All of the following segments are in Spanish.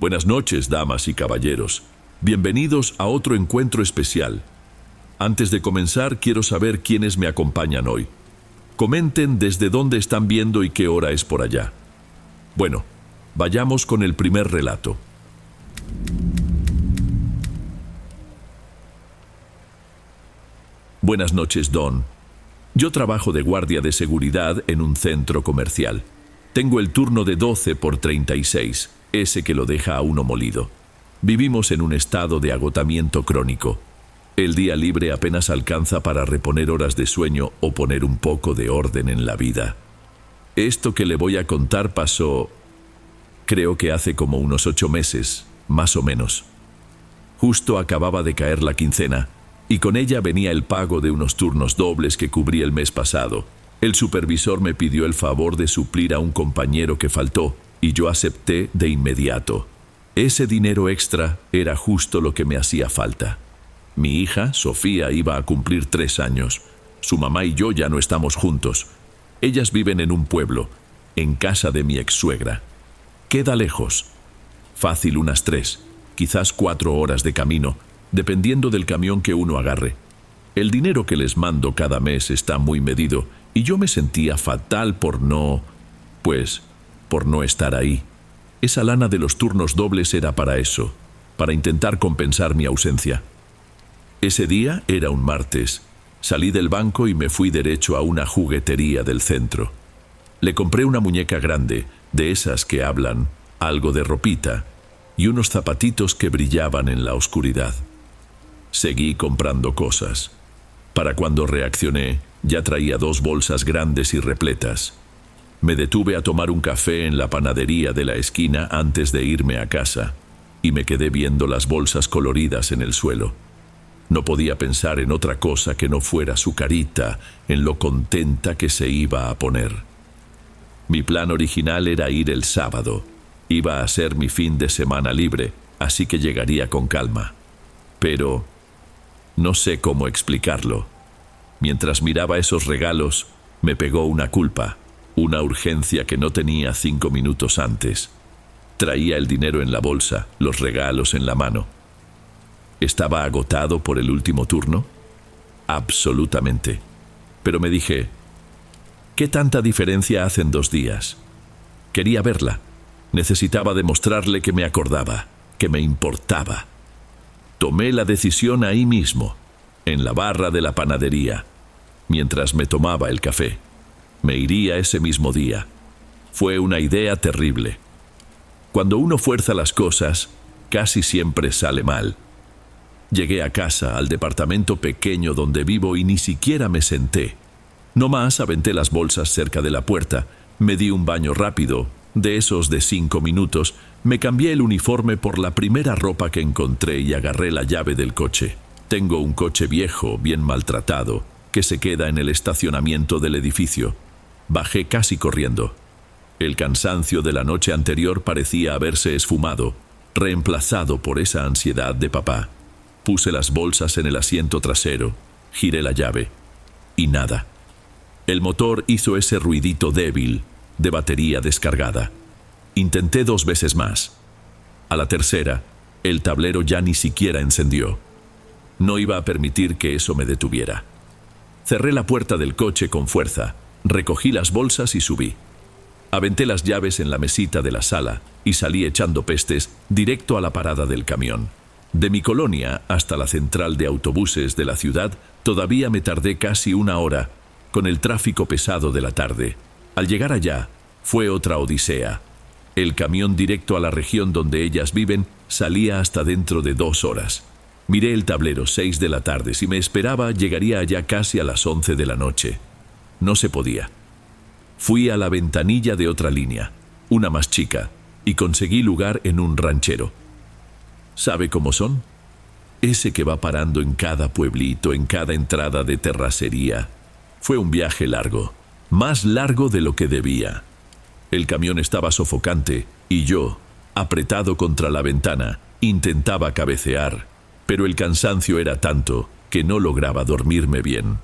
Buenas noches, damas y caballeros. Bienvenidos a otro encuentro especial. Antes de comenzar, quiero saber quiénes me acompañan hoy. Comenten desde dónde están viendo y qué hora es por allá. Bueno, vayamos con el primer relato. Buenas noches, Don. Yo trabajo de guardia de seguridad en un centro comercial. Tengo el turno de 12 por 36, ese que lo deja a uno molido. Vivimos en un estado de agotamiento crónico. El día libre apenas alcanza para reponer horas de sueño o poner un poco de orden en la vida. Esto que le voy a contar pasó, creo que hace como unos 8 meses, más o menos. Justo acababa de caer la quincena, y con ella venía el pago de unos turnos dobles que cubrí el mes pasado. El supervisor me pidió el favor de suplir a un compañero que faltó, y yo acepté de inmediato. Ese dinero extra era justo lo que me hacía falta. Mi hija, Sofía, iba a cumplir 3 años. Su mamá y yo ya no estamos juntos. Ellas viven en un pueblo, en casa de mi ex-suegra. Queda lejos. Fácil unas 3, quizás 4 horas de camino, dependiendo del camión que uno agarre. El dinero que les mando cada mes está muy medido, y yo me sentía fatal por no estar ahí. Esa lana de los turnos dobles era para eso, para intentar compensar mi ausencia. Ese día era un martes. Salí del banco y me fui derecho a una juguetería del centro. Le compré una muñeca grande, de esas que hablan, algo de ropita, y unos zapatitos que brillaban en la oscuridad. Seguí comprando cosas. Para cuando reaccioné, ya traía 2 bolsas grandes y repletas. Me detuve a tomar un café en la panadería de la esquina antes de irme a casa, y me quedé viendo las bolsas coloridas en el suelo. No podía pensar en otra cosa que no fuera su carita, en lo contenta que se iba a poner. Mi plan original era ir el sábado. Iba a ser mi fin de semana libre, así que llegaría con calma. Pero no sé cómo explicarlo. Mientras miraba esos regalos, me pegó una culpa, una urgencia que no tenía 5 minutos antes. Traía el dinero en la bolsa, los regalos en la mano. ¿Estaba agotado por el último turno? Absolutamente. Pero me dije, ¿qué tanta diferencia hacen 2 días? Quería verla. Necesitaba demostrarle que me acordaba, que me importaba. Tomé la decisión ahí mismo, en la barra de la panadería, mientras me tomaba el café. Me iría ese mismo día. Fue una idea terrible. Cuando uno fuerza las cosas, casi siempre sale mal. Llegué a casa, al departamento pequeño donde vivo, y ni siquiera me senté. Nomás aventé las bolsas cerca de la puerta, me di un baño rápido, de esos de 5 minutos, me cambié el uniforme por la primera ropa que encontré y agarré la llave del coche. Tengo un coche viejo, bien maltratado, que se queda en el estacionamiento del edificio. Bajé casi corriendo. El cansancio de la noche anterior parecía haberse esfumado, reemplazado por esa ansiedad de papá. Puse las bolsas en el asiento trasero, giré la llave, y nada. El motor hizo ese ruidito débil, de batería descargada. Intenté 2 veces más. A la tercera, el tablero ya ni siquiera encendió. No iba a permitir que eso me detuviera. Cerré la puerta del coche con fuerza, recogí las bolsas y subí. Aventé las llaves en la mesita de la sala y salí echando pestes directo a la parada del camión. De mi colonia hasta la central de autobuses de la ciudad todavía me tardé casi 1 hora, con el tráfico pesado de la tarde. Al llegar allá, fue otra odisea. El camión directo a la región donde ellas viven salía hasta dentro de 2 horas. Miré el tablero, 6 de la tarde. Si me esperaba, llegaría allá casi a las 11 de la noche. No se podía. Fui a la ventanilla de otra línea, una más chica, y conseguí lugar en un ranchero. ¿Sabe cómo son? Ese que va parando en cada pueblito, en cada entrada de terracería. Fue un viaje largo, más largo de lo que debía. El camión estaba sofocante y yo, apretado contra la ventana, intentaba cabecear, pero el cansancio era tanto que no lograba dormirme bien.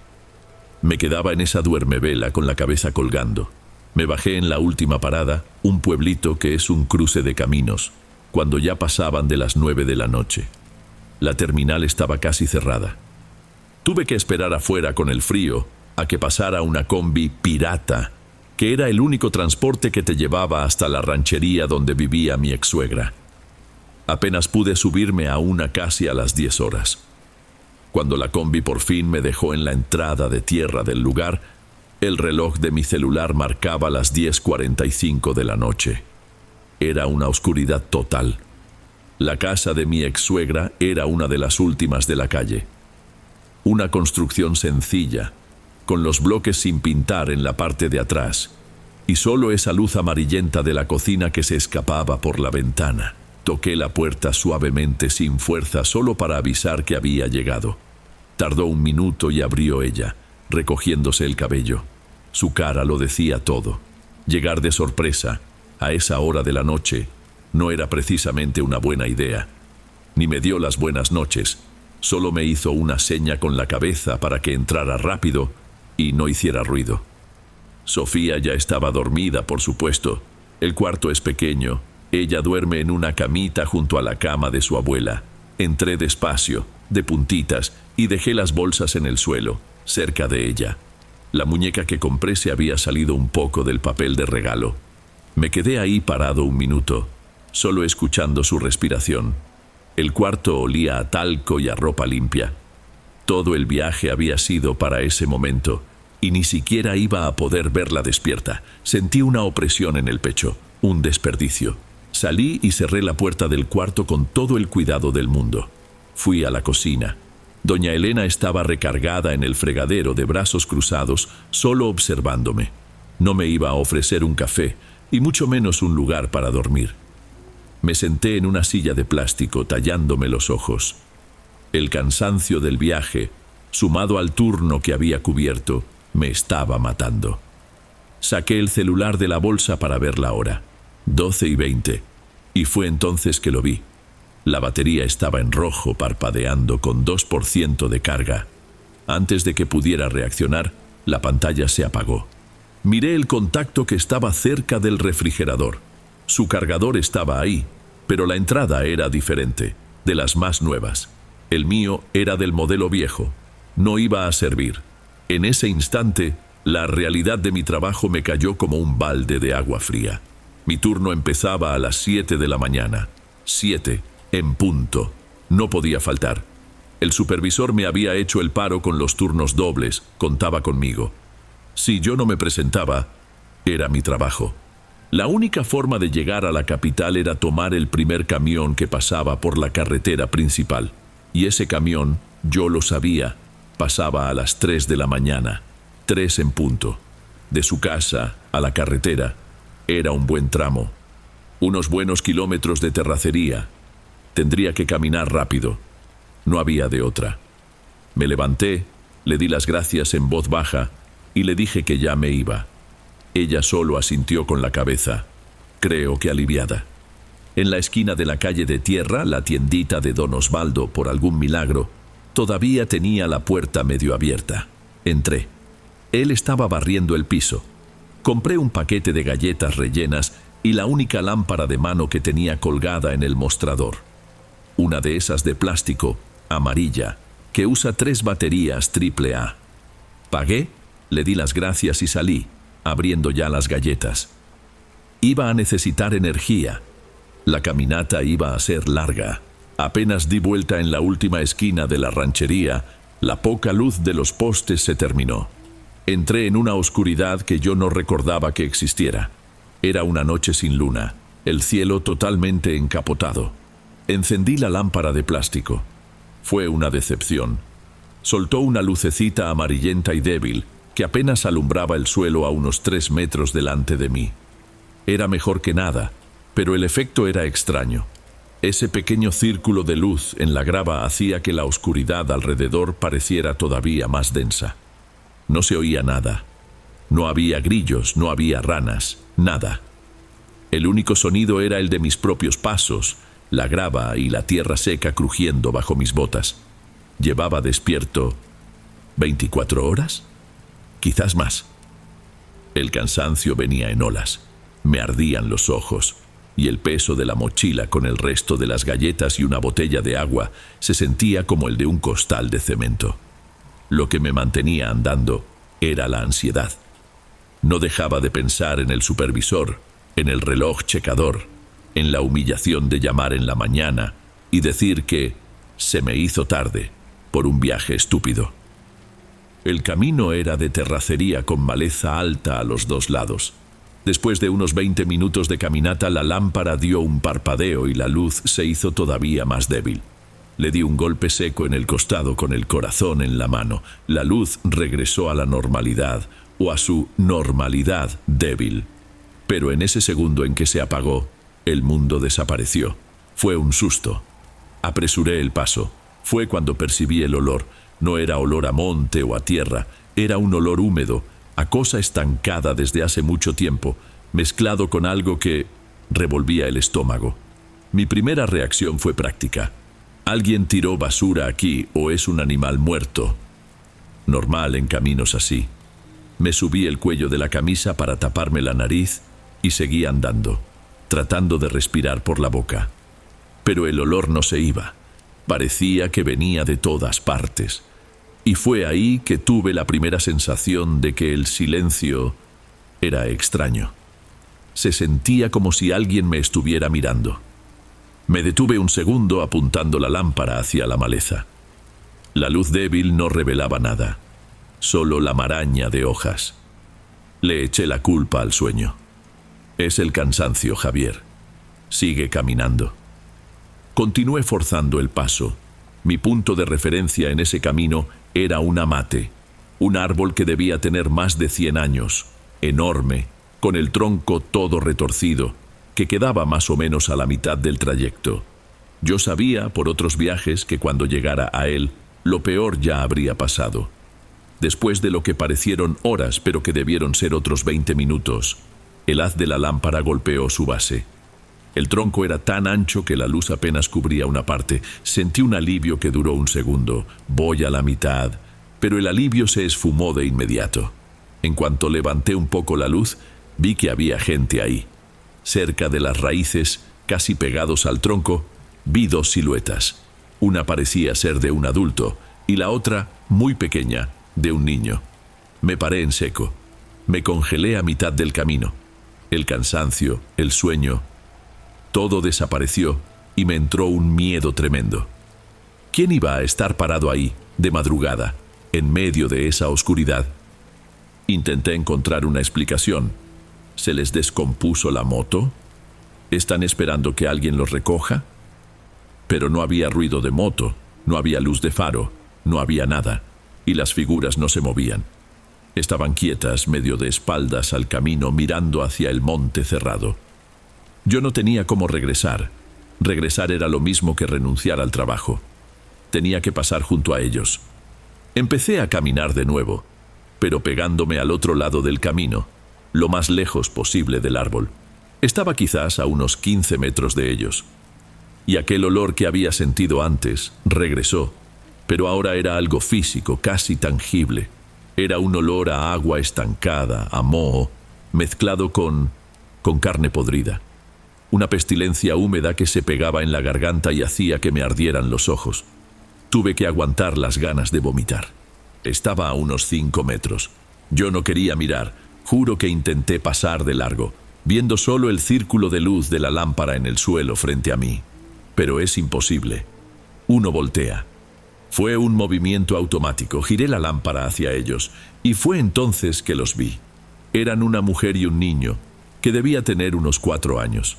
Me quedaba en esa duermevela con la cabeza colgando. Me bajé en la última parada, un pueblito que es un cruce de caminos. cuando ya pasaban de las 9 de la noche. La terminal estaba casi cerrada. Tuve que esperar afuera con el frío a que pasara una combi pirata, que era el único transporte que te llevaba hasta la ranchería donde vivía mi ex-suegra. Apenas pude subirme a una casi a las 10 horas. Cuando la combi por fin me dejó en la entrada de tierra del lugar, el reloj de mi celular marcaba las 10:45 de la noche. Era una oscuridad total. La casa de mi ex-suegra era una de las últimas de la calle. Una construcción sencilla, con los bloques sin pintar en la parte de atrás, y solo esa luz amarillenta de la cocina que se escapaba por la ventana. Toqué la puerta suavemente, sin fuerza, solo para avisar que había llegado. Tardó un minuto y abrió ella, recogiéndose el cabello. Su cara lo decía todo. Llegar de sorpresa, a esa hora de la noche, no era precisamente una buena idea. Ni me dio las buenas noches, solo me hizo una seña con la cabeza para que entrara rápido y no hiciera ruido. Sofía ya estaba dormida, por supuesto. El cuarto es pequeño. Ella duerme en una camita junto a la cama de su abuela. Entré despacio, de puntitas, y dejé las bolsas en el suelo, cerca de ella. La muñeca que compré se había salido un poco del papel de regalo. Me quedé ahí parado un minuto, solo escuchando su respiración. El cuarto olía a talco y a ropa limpia. Todo el viaje había sido para ese momento, y ni siquiera iba a poder verla despierta. Sentí una opresión en el pecho, un desperdicio. Salí y cerré la puerta del cuarto con todo el cuidado del mundo. Fui a la cocina. Doña Elena estaba recargada en el fregadero de brazos cruzados, solo observándome. No me iba a ofrecer un café, y mucho menos un lugar para dormir. Me senté en una silla de plástico, tallándome los ojos. El cansancio del viaje, sumado al turno que había cubierto, me estaba matando. Saqué el celular de la bolsa para ver la hora. 12:20, y fue entonces que lo vi. La batería estaba en rojo, parpadeando con 2% de carga. Antes de que pudiera reaccionar, la pantalla se apagó. Miré el contacto que estaba cerca del refrigerador. Su cargador estaba ahí, pero la entrada era diferente, de las más nuevas. El mío era del modelo viejo. No iba a servir. En ese instante, la realidad de mi trabajo me cayó como un balde de agua fría. Mi turno empezaba a las 7 de la mañana. 7, en punto. No podía faltar. El supervisor me había hecho el paro con los turnos dobles, contaba conmigo. Si yo no me presentaba, era mi trabajo. La única forma de llegar a la capital era tomar el primer camión que pasaba por la carretera principal. Y ese camión, yo lo sabía, pasaba a las 3 de la mañana. 3 en punto. De su casa a la carretera. Era un buen tramo. Unos buenos kilómetros de terracería. Tendría que caminar rápido. No había de otra. Me levanté, le di las gracias en voz baja y le dije que ya me iba. Ella solo asintió con la cabeza, creo que aliviada. En la esquina de la calle de tierra, la tiendita de don Osvaldo, por algún milagro, todavía tenía la puerta medio abierta. Entré. Él estaba barriendo el piso. Compré un paquete de galletas rellenas y la única lámpara de mano que tenía colgada en el mostrador. Una de esas de plástico, amarilla, que usa 3 baterías AAA. Pagué, le di las gracias y salí, abriendo ya las galletas. Iba a necesitar energía. La caminata iba a ser larga. Apenas di vuelta en la última esquina de la ranchería, la poca luz de los postes se terminó. Entré en una oscuridad que yo no recordaba que existiera. Era una noche sin luna, el cielo totalmente encapotado. Encendí la lámpara de plástico. Fue una decepción. Soltó una lucecita amarillenta y débil que apenas alumbraba el suelo a unos 3 metros delante de mí. Era mejor que nada, pero el efecto era extraño. Ese pequeño círculo de luz en la grava hacía que la oscuridad alrededor pareciera todavía más densa. No se oía nada. No había grillos, no había ranas, nada. El único sonido era el de mis propios pasos, la grava y la tierra seca crujiendo bajo mis botas. Llevaba despierto 24 horas, quizás más. El cansancio venía en olas. Me ardían los ojos. y el peso de la mochila con el resto de las galletas y una botella de agua se sentía como el de un costal de cemento. Lo que me mantenía andando era la ansiedad. No dejaba de pensar en el supervisor, en el reloj checador, en la humillación de llamar en la mañana y decir que se me hizo tarde por un viaje estúpido. El camino era de terracería con maleza alta a los dos lados. Después de unos 20 minutos de caminata, la lámpara dio un parpadeo y la luz se hizo todavía más débil. Le di un golpe seco en el costado con el corazón en la mano. La luz regresó a la normalidad, o a su normalidad débil. Pero en ese segundo en que se apagó, el mundo desapareció. Fue un susto. Apresuré el paso. Fue cuando percibí el olor. No era olor a monte o a tierra, era un olor húmedo, a cosa estancada desde hace mucho tiempo, mezclado con algo que revolvía el estómago. Mi primera reacción fue práctica. Alguien tiró basura aquí o es un animal muerto. Normal en caminos así. Me subí el cuello de la camisa para taparme la nariz y seguí andando, tratando de respirar por la boca. Pero el olor no se iba. Parecía que venía de todas partes. Y fue ahí que tuve la primera sensación de que el silencio era extraño. Se sentía como si alguien me estuviera mirando. Me detuve un segundo apuntando la lámpara hacia la maleza. La luz débil no revelaba nada, solo la maraña de hojas. Le eché la culpa al sueño. Es el cansancio, Javier. Sigue caminando. Continué forzando el paso. Mi punto de referencia en ese camino era un amate, un árbol que debía tener más de 100 años, enorme, con el tronco todo retorcido, que quedaba más o menos a la mitad del trayecto. Yo sabía, por otros viajes, que cuando llegara a él, lo peor ya habría pasado. Después de lo que parecieron horas, pero que debieron ser otros 20 minutos, el haz de la lámpara golpeó su base. El tronco era tan ancho que la luz apenas cubría una parte. Sentí un alivio que duró un segundo. Voy a la mitad, pero el alivio se esfumó de inmediato. En cuanto levanté un poco la luz, vi que había gente ahí. Cerca de las raíces, casi pegados al tronco, vi dos siluetas. Una parecía ser de un adulto y la otra, muy pequeña, de un niño. Me paré en seco. Me congelé a mitad del camino. El cansancio, el sueño, todo desapareció y me entró un miedo tremendo. ¿Quién iba a estar parado ahí, de madrugada, en medio de esa oscuridad? Intenté encontrar una explicación. ¿Se les descompuso la moto? ¿Están esperando que alguien los recoja? Pero no había ruido de moto, no había luz de faro, no había nada, y las figuras no se movían. Estaban quietas, medio de espaldas al camino, mirando hacia el monte cerrado. Yo no tenía cómo regresar. Regresar era lo mismo que renunciar al trabajo. Tenía que pasar junto a ellos. Empecé a caminar de nuevo, pero pegándome al otro lado del camino, lo más lejos posible del árbol. Estaba quizás a unos 15 metros de ellos. Y aquel olor que había sentido antes regresó, pero ahora era algo físico, casi tangible. Era un olor a agua estancada, a moho, mezclado con carne podrida. Una pestilencia húmeda que se pegaba en la garganta y hacía que me ardieran los ojos. Tuve que aguantar las ganas de vomitar. Estaba a unos 5 metros. Yo no quería mirar. Juro que intenté pasar de largo, viendo solo el círculo de luz de la lámpara en el suelo frente a mí. Pero es imposible. Uno voltea. Fue un movimiento automático. Giré la lámpara hacia ellos, y fue entonces que los vi. Eran una mujer y un niño, que debía tener unos 4 años.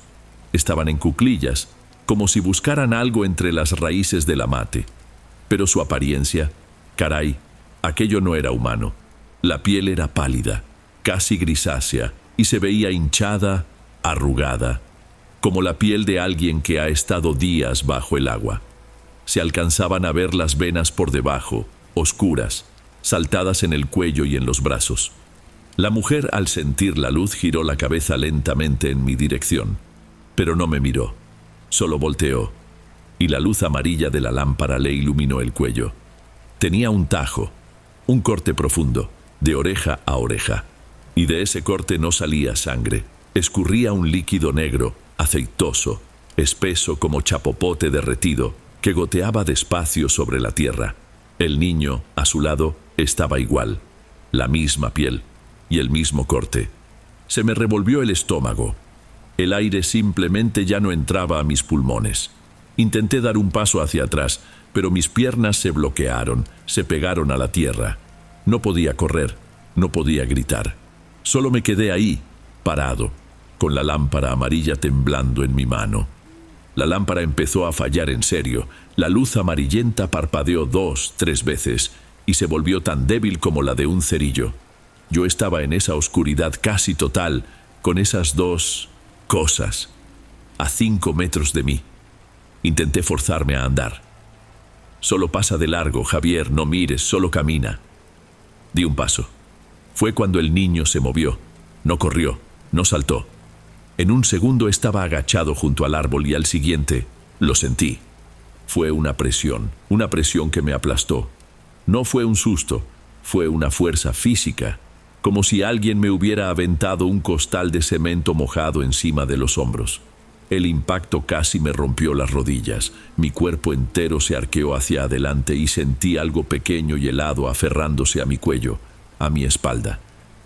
Estaban en cuclillas, como si buscaran algo entre las raíces del amate. Pero su apariencia, caray, aquello no era humano. La piel era pálida, casi grisácea, y se veía hinchada, arrugada, como la piel de alguien que ha estado días bajo el agua. Se alcanzaban a ver las venas por debajo, oscuras, saltadas en el cuello y en los brazos. La mujer, al sentir la luz, giró la cabeza lentamente en mi dirección, pero no me miró, solo volteó, y la luz amarilla de la lámpara le iluminó el cuello. Tenía un tajo, un corte profundo, de oreja a oreja, y de ese corte no salía sangre, escurría un líquido negro, aceitoso, espeso como chapopote derretido, que goteaba despacio sobre la tierra. El niño, a su lado, estaba igual, la misma piel y el mismo corte. Se me revolvió el estómago. El aire simplemente ya no entraba a mis pulmones. Intenté dar un paso hacia atrás, pero mis piernas se bloquearon, se pegaron a la tierra. No podía correr, no podía gritar. Solo me quedé ahí, parado, con la lámpara amarilla temblando en mi mano. La lámpara empezó a fallar en serio. La luz amarillenta parpadeó 2, 3 veces y se volvió tan débil como la de un cerillo. Yo estaba en esa oscuridad casi total, con esas dos cosas, a 5 metros de mí. Intenté forzarme a andar. Solo pasa de largo, Javier, no mires, solo camina. Di un paso. Fue cuando el niño se movió. No corrió, no saltó. En un segundo estaba agachado junto al árbol y al siguiente lo sentí. Fue una presión que me aplastó. No fue un susto, fue una fuerza física, como si alguien me hubiera aventado un costal de cemento mojado encima de los hombros. El impacto casi me rompió las rodillas. Mi cuerpo entero se arqueó hacia adelante y sentí algo pequeño y helado aferrándose a mi cuello, a mi espalda.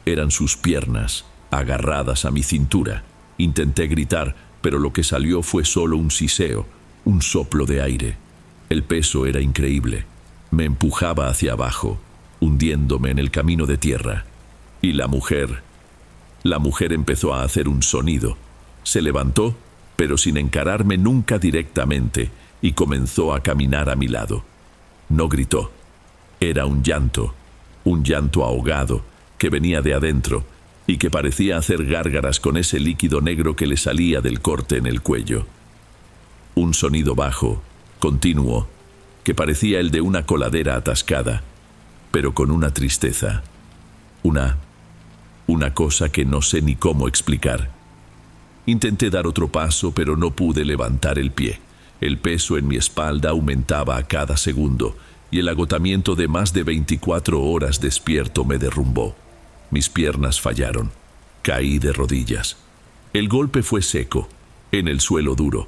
Eran sus piernas, agarradas a mi cintura. Intenté gritar, pero lo que salió fue solo un siseo, un soplo de aire. El peso era increíble. Me empujaba hacia abajo, hundiéndome en el camino de tierra. Y la mujer empezó a hacer un sonido. Se levantó, pero sin encararme nunca directamente, y comenzó a caminar a mi lado. No gritó. Era un llanto ahogado, que venía de adentro, y que parecía hacer gárgaras con ese líquido negro que le salía del corte en el cuello. Un sonido bajo, continuo, que parecía el de una coladera atascada, pero con una tristeza. Una cosa que no sé ni cómo explicar. Intenté dar otro paso, pero no pude levantar el pie. El peso en mi espalda aumentaba a cada segundo, y el agotamiento de más de 24 horas despierto me derrumbó. Mis piernas fallaron. Caí de rodillas. El golpe fue seco, en el suelo duro.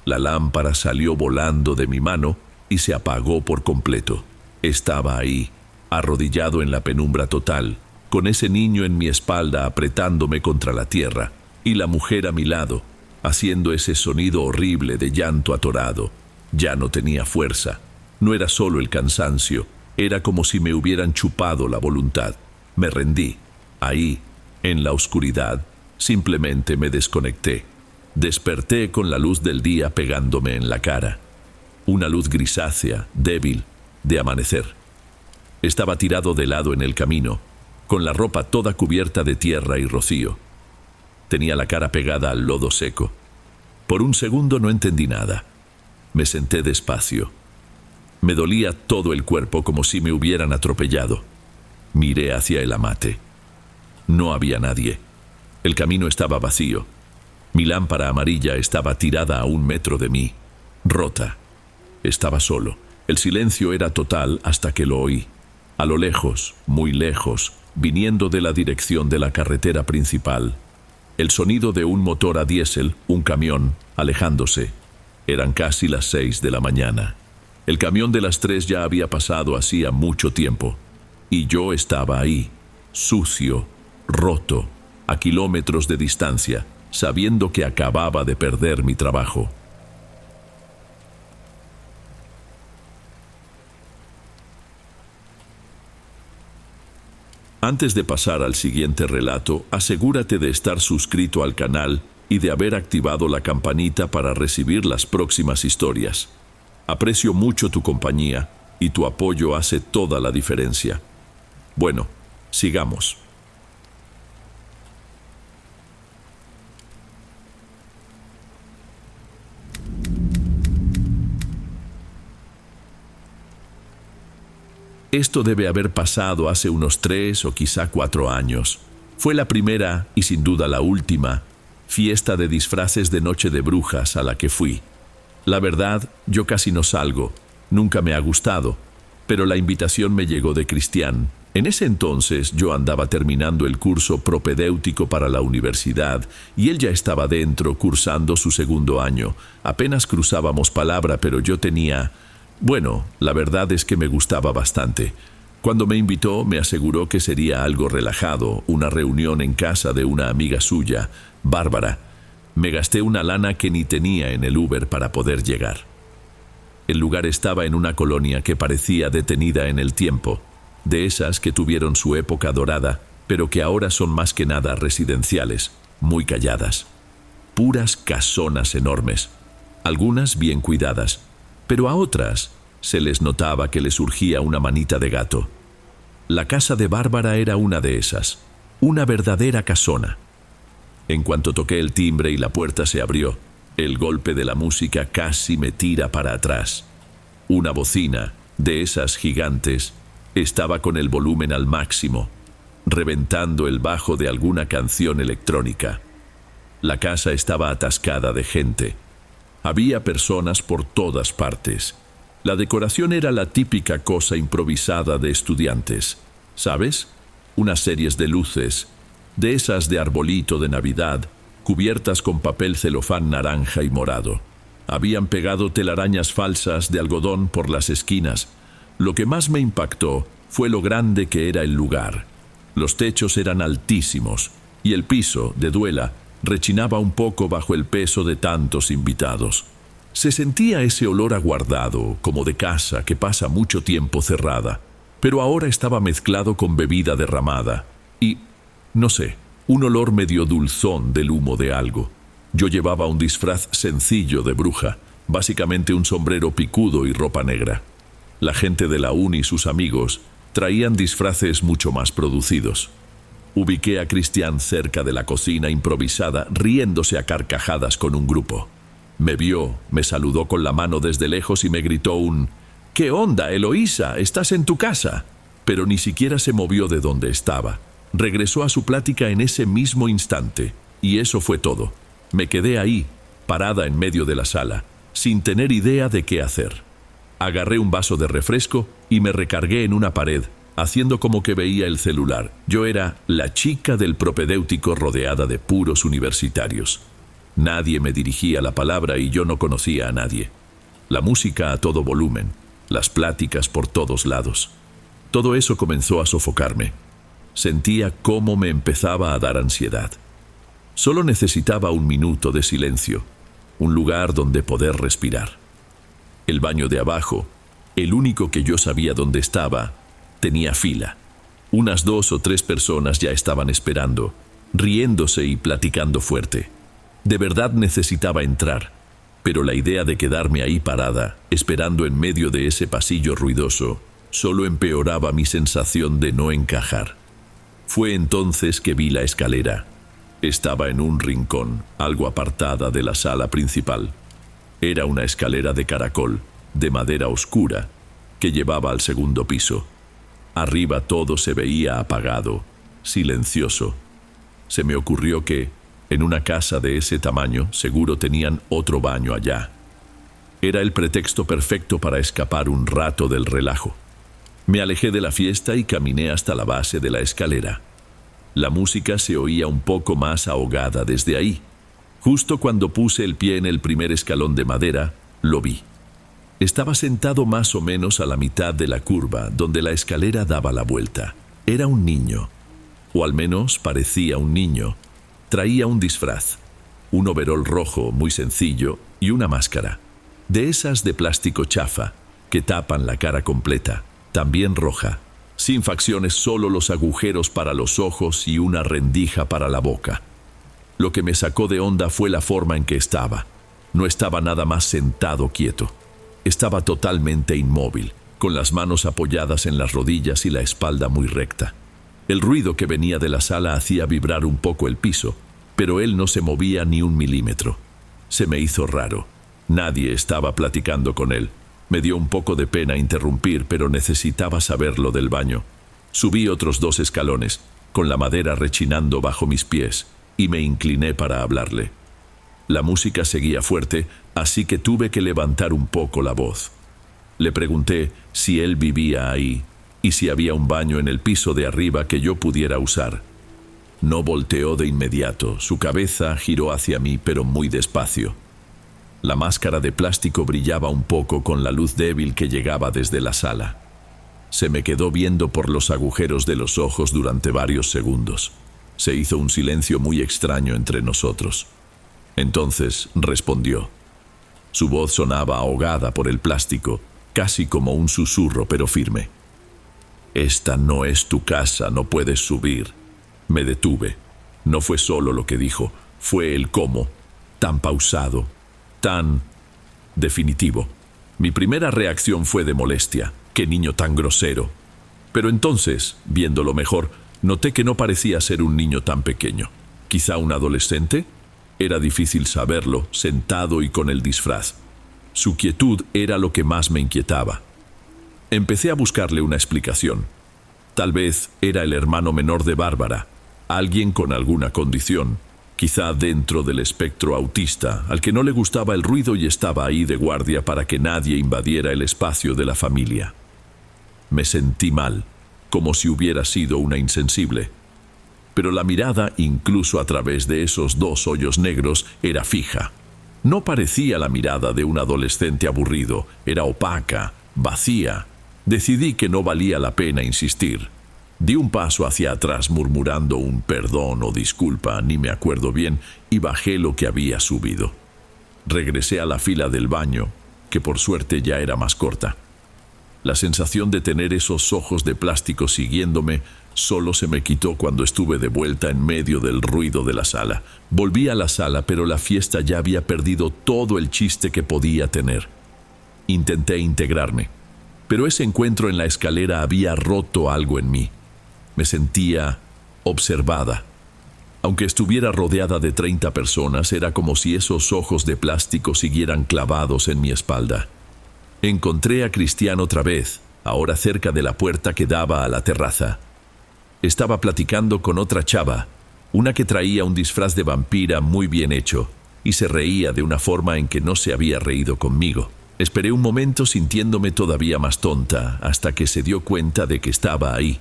La lámpara salió volando de mi mano y se apagó por completo. Estaba ahí, arrodillado en la penumbra total, con ese niño en mi espalda apretándome contra la tierra, y la mujer a mi lado, haciendo ese sonido horrible de llanto atorado. Ya no tenía fuerza. No era solo el cansancio, era como si me hubieran chupado la voluntad. Me rendí. Ahí, en la oscuridad, simplemente me desconecté. Desperté con la luz del día pegándome en la cara. Una luz grisácea, débil, de amanecer. Estaba tirado de lado en el camino, con la ropa toda cubierta de tierra y rocío. Tenía la cara pegada al lodo seco. Por un segundo no entendí nada. Me senté despacio. Me dolía todo el cuerpo como si me hubieran atropellado. Miré hacia el amate. No había nadie. El camino estaba vacío. Mi lámpara amarilla estaba tirada a 1 metro de mí, rota. Estaba solo. El silencio era total hasta que lo oí. A lo lejos, muy lejos, viniendo de la dirección de la carretera principal. El sonido de un motor a diésel, un camión, alejándose. Eran casi las 6 de la mañana. El camión de las 3 ya había pasado hacía mucho tiempo. Y yo estaba ahí, sucio, roto, a kilómetros de distancia, sabiendo que acababa de perder mi trabajo. Antes de pasar al siguiente relato, asegúrate de estar suscrito al canal y de haber activado la campanita para recibir las próximas historias. Aprecio mucho tu compañía y tu apoyo hace toda la diferencia. Bueno, sigamos. Esto debe haber pasado hace unos 3 o quizá 4 años. Fue la primera, y sin duda la última, fiesta de disfraces de Noche de Brujas a la que fui. La verdad, yo casi no salgo, nunca me ha gustado, pero la invitación me llegó de Cristian, En ese entonces yo andaba terminando el curso propedéutico para la universidad y él ya estaba dentro cursando su segundo año. Apenas cruzábamos palabra, pero yo tenía... Bueno, la verdad es que me gustaba bastante. Cuando me invitó, me aseguró que sería algo relajado, una reunión en casa de una amiga suya, Bárbara. Me gasté una lana que ni tenía en el Uber para poder llegar. El lugar estaba en una colonia que parecía detenida en el tiempo, de esas que tuvieron su época dorada, pero que ahora son más que nada residenciales, muy calladas. Puras casonas enormes, algunas bien cuidadas, pero a otras se les notaba que les surgía una manita de gato. La casa de Bárbara era una de esas, una verdadera casona. En cuanto toqué el timbre y la puerta se abrió, el golpe de la música casi me tira para atrás. Una bocina, de esas gigantes, estaba con el volumen al máximo, reventando el bajo de alguna canción electrónica. La casa estaba atascada de gente. Había personas por todas partes. La decoración era la típica cosa improvisada de estudiantes, ¿sabes? Unas series de luces, de esas de arbolito de Navidad, cubiertas con papel celofán naranja y morado. Habían pegado telarañas falsas de algodón por las esquinas. Lo que más me impactó fue lo grande que era el lugar. Los techos eran altísimos y el piso, de duela, rechinaba un poco bajo el peso de tantos invitados. Se sentía ese olor aguardado, como de casa que pasa mucho tiempo cerrada, pero ahora estaba mezclado con bebida derramada y, no sé, un olor medio dulzón del humo de algo. Yo llevaba un disfraz sencillo de bruja, básicamente un sombrero picudo y ropa negra. La gente de la uni y sus amigos traían disfraces mucho más producidos. Ubiqué a Cristian cerca de la cocina improvisada, riéndose a carcajadas con un grupo. Me vio, me saludó con la mano desde lejos y me gritó un «¿Qué onda, Eloísa? ¿Estás en tu casa?» Pero ni siquiera se movió de donde estaba. Regresó a su plática en ese mismo instante, y eso fue todo. Me quedé ahí, parada en medio de la sala, sin tener idea de qué hacer. Agarré un vaso de refresco y me recargué en una pared, haciendo como que veía el celular. Yo era la chica del propedéutico rodeada de puros universitarios. Nadie me dirigía la palabra y yo no conocía a nadie. La música a todo volumen, las pláticas por todos lados. Todo eso comenzó a sofocarme. Sentía cómo me empezaba a dar ansiedad. Solo necesitaba un minuto de silencio, un lugar donde poder respirar. El baño de abajo, el único que yo sabía dónde estaba, tenía fila. Unas 2 o 3 personas ya estaban esperando, riéndose y platicando fuerte. De verdad necesitaba entrar, pero la idea de quedarme ahí parada, esperando en medio de ese pasillo ruidoso, solo empeoraba mi sensación de no encajar. Fue entonces que vi la escalera. Estaba en un rincón, algo apartada de la sala principal. Era una escalera de caracol, de madera oscura, que llevaba al segundo piso. Arriba todo se veía apagado, silencioso. Se me ocurrió que, en una casa de ese tamaño, seguro tenían otro baño allá. Era el pretexto perfecto para escapar un rato del relajo. Me alejé de la fiesta y caminé hasta la base de la escalera. La música se oía un poco más ahogada desde ahí. Justo cuando puse el pie en el primer escalón de madera, lo vi. Estaba sentado más o menos a la mitad de la curva, donde la escalera daba la vuelta. Era un niño, o al menos parecía un niño. Traía un disfraz, un overol rojo muy sencillo y una máscara, de esas de plástico chafa, que tapan la cara completa, también roja, sin facciones, solo los agujeros para los ojos y una rendija para la boca. Lo que me sacó de onda fue la forma en que estaba. No estaba nada más sentado quieto. Estaba totalmente inmóvil, con las manos apoyadas en las rodillas y la espalda muy recta. El ruido que venía de la sala hacía vibrar un poco el piso, pero él no se movía ni un milímetro. Se me hizo raro. Nadie estaba platicando con él. Me dio un poco de pena interrumpir, pero necesitaba saber lo del baño. Subí otros 2 escalones, con la madera rechinando bajo mis pies, y me incliné para hablarle. La música seguía fuerte, así que tuve que levantar un poco la voz. Le pregunté si él vivía ahí, y si había un baño en el piso de arriba que yo pudiera usar. No volteó de inmediato, su cabeza giró hacia mí, pero muy despacio. La máscara de plástico brillaba un poco con la luz débil que llegaba desde la sala. Se me quedó viendo por los agujeros de los ojos durante varios segundos. Se hizo un silencio muy extraño entre nosotros. Entonces respondió. Su voz sonaba ahogada por el plástico, casi como un susurro, pero firme. «Esta no es tu casa, no puedes subir». Me detuve. No fue solo lo que dijo, fue el cómo, tan pausado, tan definitivo. Mi primera reacción fue de molestia. ¡Qué niño tan grosero! Pero entonces, viéndolo mejor, noté que no parecía ser un niño tan pequeño. ¿Quizá un adolescente? Era difícil saberlo, sentado y con el disfraz. Su quietud era lo que más me inquietaba. Empecé a buscarle una explicación. Tal vez era el hermano menor de Bárbara, alguien con alguna condición, quizá dentro del espectro autista, al que no le gustaba el ruido y estaba ahí de guardia para que nadie invadiera el espacio de la familia. Me sentí mal, como si hubiera sido una insensible. Pero la mirada, incluso a través de esos 2 hoyos negros, era fija. No parecía la mirada de un adolescente aburrido, era opaca, vacía. Decidí que no valía la pena insistir. Di un paso hacia atrás murmurando un perdón o disculpa, ni me acuerdo bien, y bajé lo que había subido. Regresé a la fila del baño, que por suerte ya era más corta. La sensación de tener esos ojos de plástico siguiéndome solo se me quitó cuando estuve de vuelta en medio del ruido de la sala. Volví a la sala, pero la fiesta ya había perdido todo el chiste que podía tener. Intenté integrarme, pero ese encuentro en la escalera había roto algo en mí. Me sentía observada. Aunque estuviera rodeada de 30 personas, era como si esos ojos de plástico siguieran clavados en mi espalda. Encontré a Cristian otra vez, ahora cerca de la puerta que daba a la terraza. Estaba platicando con otra chava, una que traía un disfraz de vampira muy bien hecho, y se reía de una forma en que no se había reído conmigo. Esperé un momento sintiéndome todavía más tonta, hasta que se dio cuenta de que estaba ahí.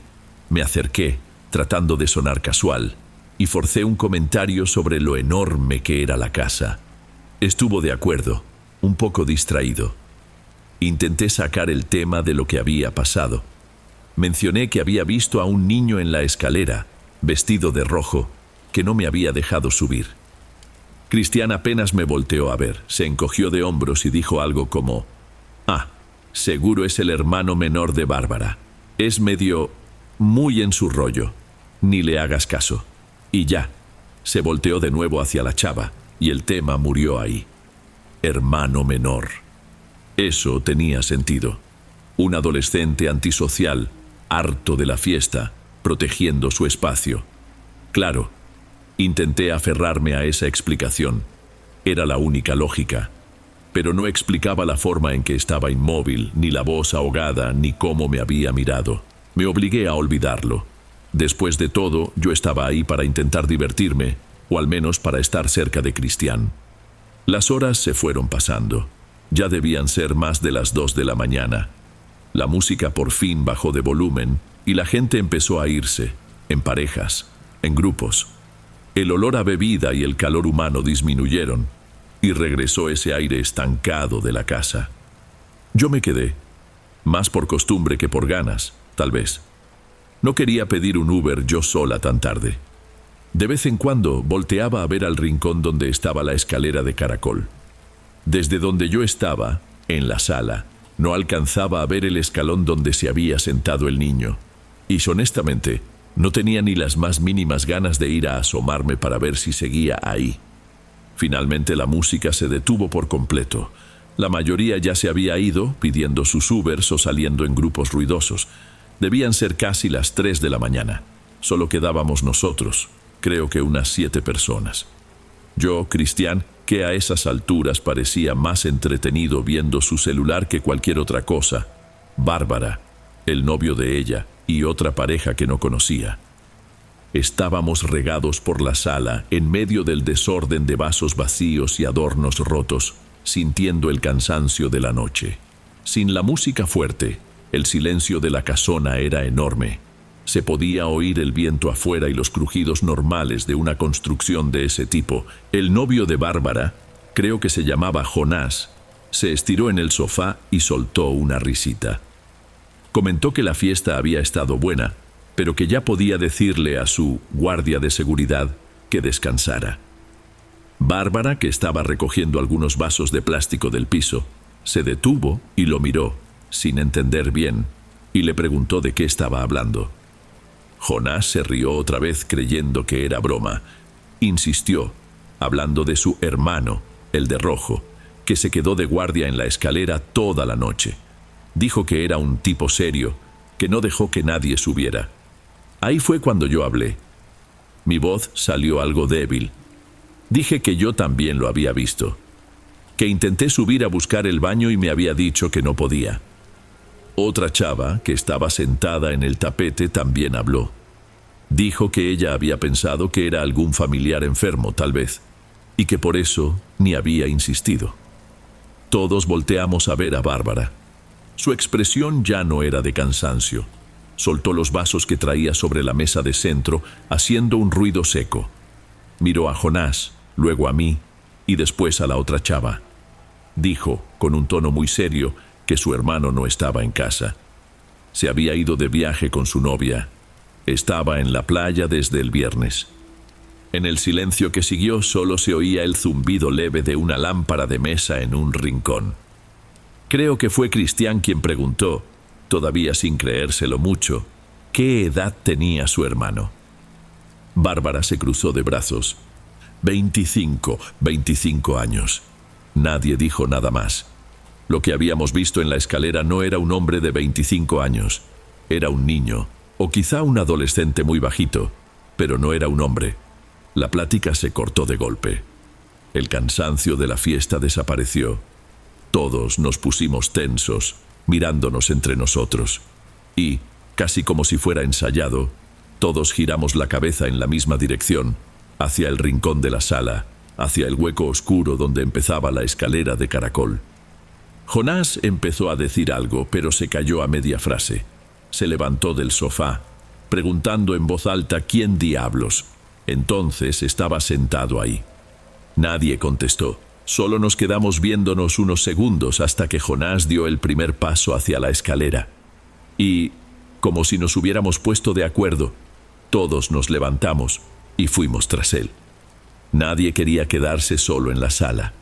Me acerqué, tratando de sonar casual, y forcé un comentario sobre lo enorme que era la casa. Estuvo de acuerdo, un poco distraído. Intenté sacar el tema de lo que había pasado. Mencioné que había visto a un niño en la escalera, vestido de rojo, que no me había dejado subir. Cristian apenas me volteó a ver, se encogió de hombros y dijo algo como: «Ah, seguro es el hermano menor de Bárbara. Es medio... muy en su rollo. Ni le hagas caso». Y ya, se volteó de nuevo hacia la chava, y el tema murió ahí. Hermano menor. Eso tenía sentido. Un adolescente antisocial, harto de la fiesta, protegiendo su espacio. Claro, intenté aferrarme a esa explicación. Era la única lógica. Pero no explicaba la forma en que estaba inmóvil, ni la voz ahogada, ni cómo me había mirado. Me obligué a olvidarlo. Después de todo, yo estaba ahí para intentar divertirme, o al menos para estar cerca de Cristian. Las horas se fueron pasando. Ya debían ser más de las 2 de la mañana. La música por fin bajó de volumen y la gente empezó a irse, en parejas, en grupos. El olor a bebida y el calor humano disminuyeron y regresó ese aire estancado de la casa. Yo me quedé, más por costumbre que por ganas, tal vez. No quería pedir un Uber yo sola tan tarde. De vez en cuando volteaba a ver al rincón donde estaba la escalera de caracol. Desde donde yo estaba, en la sala, no alcanzaba a ver el escalón donde se había sentado el niño. Y honestamente, no tenía ni las más mínimas ganas de ir a asomarme para ver si seguía ahí. Finalmente la música se detuvo por completo. La mayoría ya se había ido, pidiendo sus Ubers o saliendo en grupos ruidosos. Debían ser casi las 3 de la mañana. Solo quedábamos nosotros, creo que unas 7 personas. Yo, Cristian, que a esas alturas parecía más entretenido viendo su celular que cualquier otra cosa. Bárbara, el novio de ella, y otra pareja que no conocía. Estábamos regados por la sala, en medio del desorden de vasos vacíos y adornos rotos, sintiendo el cansancio de la noche. Sin la música fuerte, El silencio de la casona era enorme. Se podía oír el viento afuera y los crujidos normales de una construcción de ese tipo. El novio de Bárbara, creo que se llamaba Jonás, se estiró en el sofá y soltó una risita. Comentó que la fiesta había estado buena, pero que ya podía decirle a su guardia de seguridad que descansara. Bárbara, que estaba recogiendo algunos vasos de plástico del piso, se detuvo y lo miró, sin entender bien, y le preguntó de qué estaba hablando. Jonás se rió otra vez creyendo que era broma. Insistió, hablando de su hermano, el de rojo, que se quedó de guardia en la escalera toda la noche. Dijo que era un tipo serio, que no dejó que nadie subiera. Ahí fue cuando yo hablé. Mi voz salió algo débil. Dije que yo también lo había visto, que intenté subir a buscar el baño y me había dicho que no podía. Otra chava, que estaba sentada en el tapete, también habló. Dijo que ella había pensado que era algún familiar enfermo, tal vez, y que por eso ni había insistido. Todos volteamos a ver a Bárbara. Su expresión ya no era de cansancio. Soltó los vasos que traía sobre la mesa de centro, haciendo un ruido seco. Miró a Jonás, luego a mí, y después a la otra chava. Dijo, con un tono muy serio, que su hermano no estaba en casa. Se había ido de viaje con su novia. Estaba en la playa desde el viernes. En el silencio que siguió solo se oía el zumbido leve de una lámpara de mesa en un rincón. Creo que fue Cristian quien preguntó, todavía sin creérselo mucho, ¿qué edad tenía su hermano? Bárbara se cruzó de brazos. 25 años. Nadie dijo nada más. Lo que habíamos visto en la escalera no era un hombre de 25 años. Era un niño, o quizá un adolescente muy bajito, pero no era un hombre. La plática se cortó de golpe. El cansancio de la fiesta desapareció. Todos nos pusimos tensos, mirándonos entre nosotros. Y, casi como si fuera ensayado, todos giramos la cabeza en la misma dirección, hacia el rincón de la sala, hacia el hueco oscuro donde empezaba la escalera de caracol. Jonás empezó a decir algo, pero se calló a media frase. Se levantó del sofá, preguntando en voz alta quién diablos. Entonces estaba sentado ahí. Nadie contestó. Solo nos quedamos viéndonos unos segundos hasta que Jonás dio el primer paso hacia la escalera. Y, como si nos hubiéramos puesto de acuerdo, todos nos levantamos y fuimos tras él. Nadie quería quedarse solo en la sala.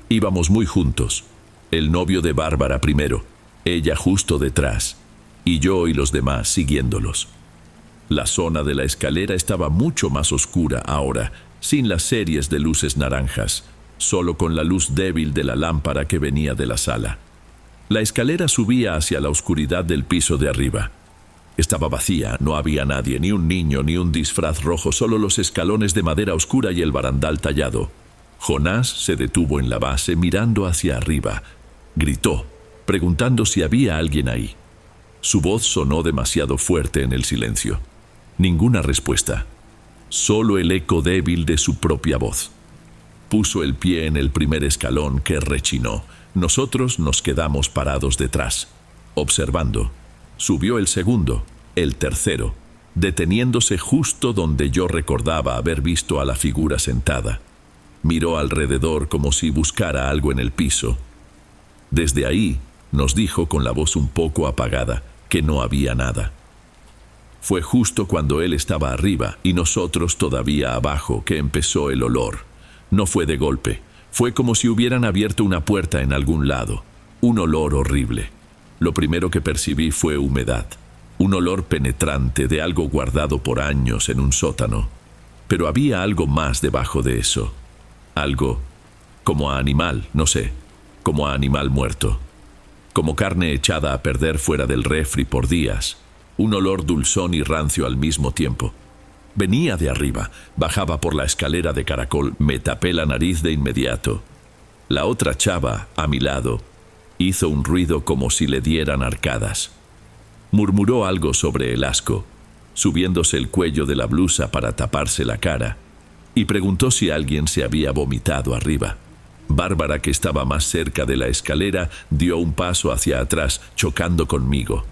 Íbamos muy juntos. El novio de Bárbara primero, ella justo detrás, y yo y los demás siguiéndolos. La zona de la escalera estaba mucho más oscura ahora, sin las series de luces naranjas, solo con la luz débil de la lámpara que venía de la sala. La escalera subía hacia la oscuridad del piso de arriba. Estaba vacía, no había nadie, ni un niño, ni un disfraz rojo, solo los escalones de madera oscura y el barandal tallado. Jonás se detuvo en la base mirando hacia arriba. Gritó, preguntando si había alguien ahí. Su voz sonó demasiado fuerte en el silencio. Ninguna respuesta. Solo el eco débil de su propia voz. Puso el pie en el primer escalón que rechinó. Nosotros nos quedamos parados detrás, observando. Subió el segundo, el tercero, deteniéndose justo donde yo recordaba haber visto a la figura sentada. Miró alrededor como si buscara algo en el piso. Desde ahí, nos dijo con la voz un poco apagada que no había nada. Fue justo cuando él estaba arriba y nosotros todavía abajo que empezó el olor. No fue de golpe, fue como si hubieran abierto una puerta en algún lado. Un olor horrible. Lo primero que percibí fue humedad. Un olor penetrante de algo guardado por años en un sótano. Pero había algo más debajo de eso. Algo como a animal, no sé, como a animal muerto. Como carne echada a perder fuera del refri por días. Un olor dulzón y rancio al mismo tiempo. Venía de arriba, bajaba por la escalera de caracol, me tapé la nariz de inmediato. La otra chava, a mi lado, hizo un ruido como si le dieran arcadas. Murmuró algo sobre el asco, subiéndose el cuello de la blusa para taparse la cara, y preguntó si alguien se había vomitado arriba. Bárbara, que estaba más cerca de la escalera, dio un paso hacia atrás, chocando conmigo.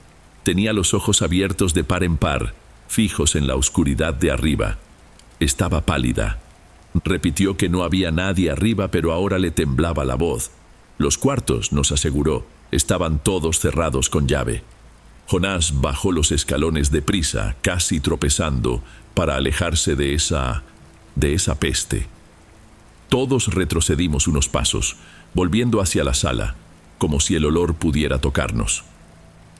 Tenía los ojos abiertos de par en par, fijos en la oscuridad de arriba. Estaba pálida. Repitió que no había nadie arriba, pero ahora le temblaba la voz. Los cuartos, nos aseguró, estaban todos cerrados con llave. Jonás bajó los escalones deprisa, casi tropezando, para alejarse de esa peste. Todos retrocedimos unos pasos, volviendo hacia la sala, como si el olor pudiera tocarnos.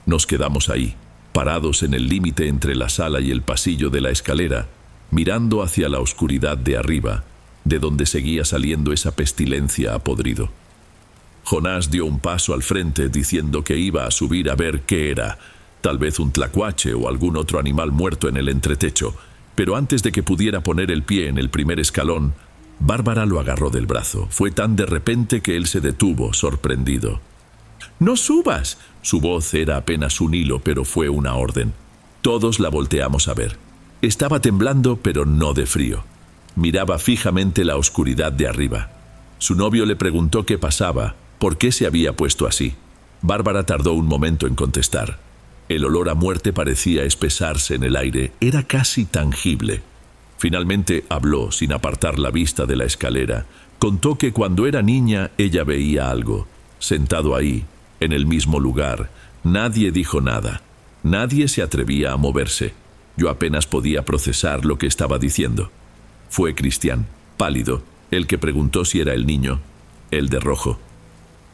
Nos quedamos ahí, parados en el límite entre la sala y el pasillo de la escalera, mirando hacia la oscuridad de arriba, de donde seguía saliendo esa pestilencia a podrido. Jonás dio un paso al frente diciendo que iba a subir a ver qué era, tal vez un tlacuache o algún otro animal muerto en el entretecho, pero antes de que pudiera poner el pie en el primer escalón, Bárbara lo agarró del brazo. Fue tan de repente que él se detuvo, sorprendido. «¡No subas!». Su voz era apenas un hilo, pero fue una orden. Todos la volteamos a ver. Estaba temblando, pero no de frío. Miraba fijamente la oscuridad de arriba. Su novio le preguntó qué pasaba, por qué se había puesto así. Bárbara tardó un momento en contestar. El olor a muerte parecía espesarse en el aire, era casi tangible. Finalmente habló, sin apartar la vista de la escalera. Contó que cuando era niña ella veía algo. Sentado ahí, en el mismo lugar, nadie dijo nada. Nadie se atrevía a moverse. Yo apenas podía procesar lo que estaba diciendo. Fue Cristian, pálido, el que preguntó si era el niño, el de rojo.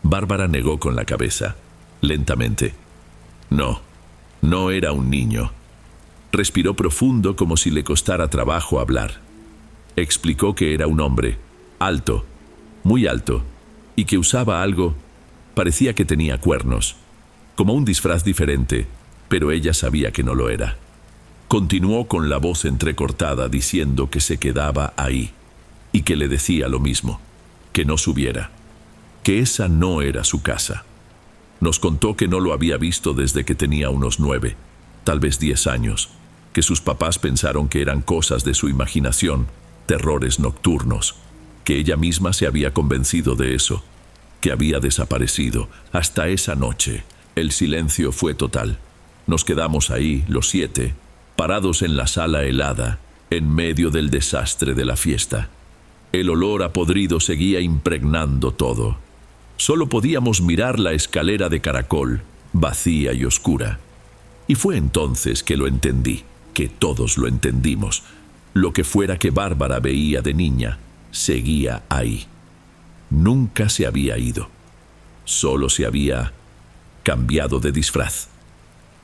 Bárbara negó con la cabeza, lentamente. No era un niño. Respiró profundo como si le costara trabajo hablar. Explicó que era un hombre, alto, muy alto, y que usaba algo, parecía que tenía cuernos, como un disfraz diferente, pero ella sabía que no lo era. Continuó con la voz entrecortada diciendo que se quedaba ahí, y que le decía lo mismo, que no subiera, que esa no era su casa. Nos contó que no lo había visto desde que tenía unos 9, tal vez 10 años, que sus papás pensaron que eran cosas de su imaginación, terrores nocturnos, que ella misma se había convencido de eso, que había desaparecido. Hasta esa noche, el silencio fue total. Nos quedamos ahí, los 7, parados en la sala helada, en medio del desastre de la fiesta. El olor a podrido seguía impregnando todo. Solo podíamos mirar la escalera de caracol, vacía y oscura. Y fue entonces que lo entendí, que todos lo entendimos. Lo que fuera que Bárbara veía de niña, seguía ahí. Nunca se había ido. Solo se había cambiado de disfraz.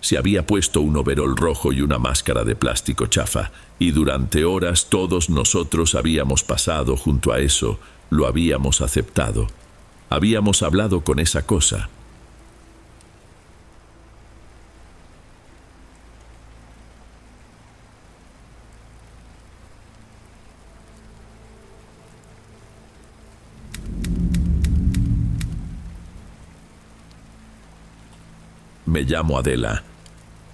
Se había puesto un overol rojo y una máscara de plástico chafa, y durante horas todos nosotros habíamos pasado junto a eso, lo habíamos aceptado. Habíamos hablado con esa cosa. Me llamo Adela.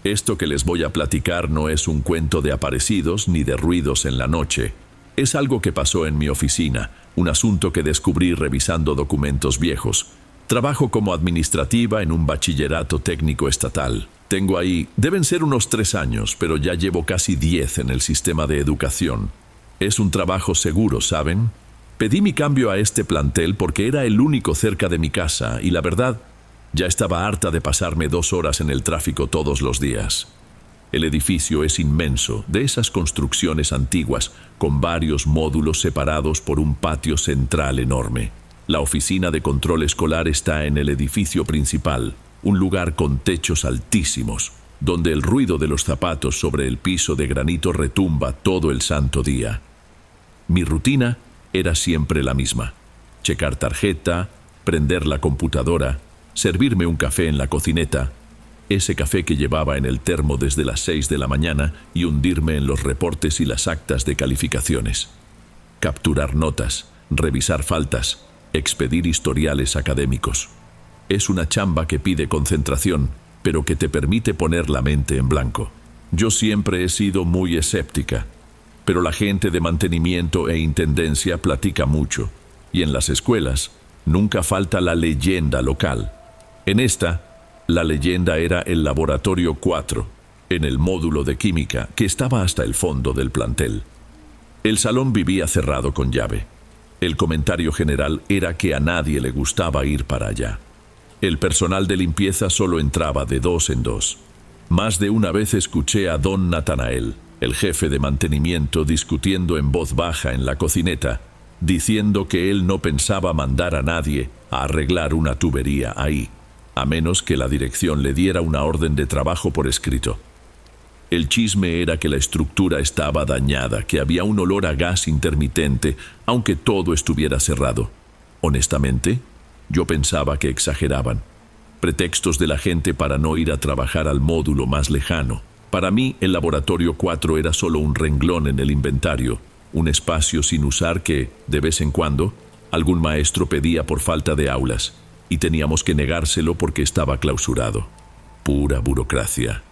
Esto que les voy a platicar no es un cuento de aparecidos ni de ruidos en la noche. Es algo que pasó en mi oficina, un asunto que descubrí revisando documentos viejos. Trabajo como administrativa en un bachillerato técnico estatal. Tengo ahí, deben ser unos 3 años, pero ya llevo casi 10 en el sistema de educación. Es un trabajo seguro, ¿saben? Pedí mi cambio a este plantel porque era el único cerca de mi casa y la verdad, ya estaba harta de pasarme 2 horas en el tráfico todos los días. El edificio es inmenso, de esas construcciones antiguas, con varios módulos separados por un patio central enorme. La oficina de control escolar está en el edificio principal, un lugar con techos altísimos, donde el ruido de los zapatos sobre el piso de granito retumba todo el santo día. Mi rutina era siempre la misma: checar tarjeta, prender la computadora, servirme un café en la cocineta, ese café que llevaba en el termo desde las 6 de la mañana y hundirme en los reportes y las actas de calificaciones. Capturar notas, revisar faltas, expedir historiales académicos. Es una chamba que pide concentración, pero que te permite poner la mente en blanco. Yo siempre he sido muy escéptica, pero la gente de mantenimiento e intendencia platica mucho, y en las escuelas nunca falta la leyenda local. En esta, La leyenda era el Laboratorio 4, en el módulo de química, que estaba hasta el fondo del plantel. El salón vivía cerrado con llave. El comentario general era que a nadie le gustaba ir para allá. El personal de limpieza solo entraba de dos en dos. Más de una vez escuché a don Natanael, el jefe de mantenimiento, discutiendo en voz baja en la cocineta, diciendo que él no pensaba mandar a nadie a arreglar una tubería ahí, a menos que la dirección le diera una orden de trabajo por escrito. El chisme era que la estructura estaba dañada, que había un olor a gas intermitente, aunque todo estuviera cerrado. Honestamente, yo pensaba que exageraban. Pretextos de la gente para no ir a trabajar al módulo más lejano. Para mí, el Laboratorio 4 era solo un renglón en el inventario, un espacio sin usar que, de vez en cuando, algún maestro pedía por falta de aulas, y teníamos que negárselo porque estaba clausurado. Pura burocracia.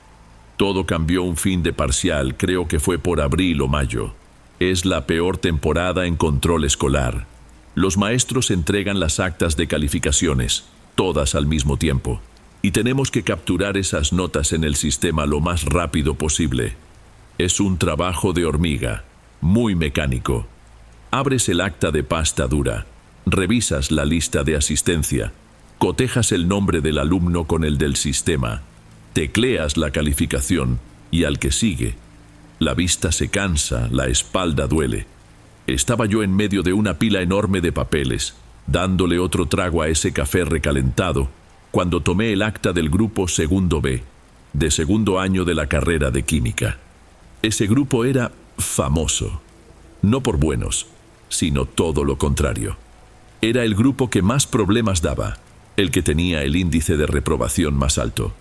Todo cambió un fin de parcial, creo que fue por abril o mayo. Es la peor temporada en control escolar. Los maestros entregan las actas de calificaciones, todas al mismo tiempo, y tenemos que capturar esas notas en el sistema lo más rápido posible. Es un trabajo de hormiga, muy mecánico. Abres el acta de pasta dura, revisas la lista de asistencia, cotejas el nombre del alumno con el del sistema, tecleas la calificación y al que sigue. La vista se cansa, la espalda duele. Estaba yo en medio de una pila enorme de papeles, dándole otro trago a ese café recalentado, cuando tomé el acta del grupo segundo B, de segundo año de la carrera de química. Ese grupo era famoso, no por buenos, sino todo lo contrario. Era el grupo que más problemas daba, el que tenía el índice de reprobación más alto.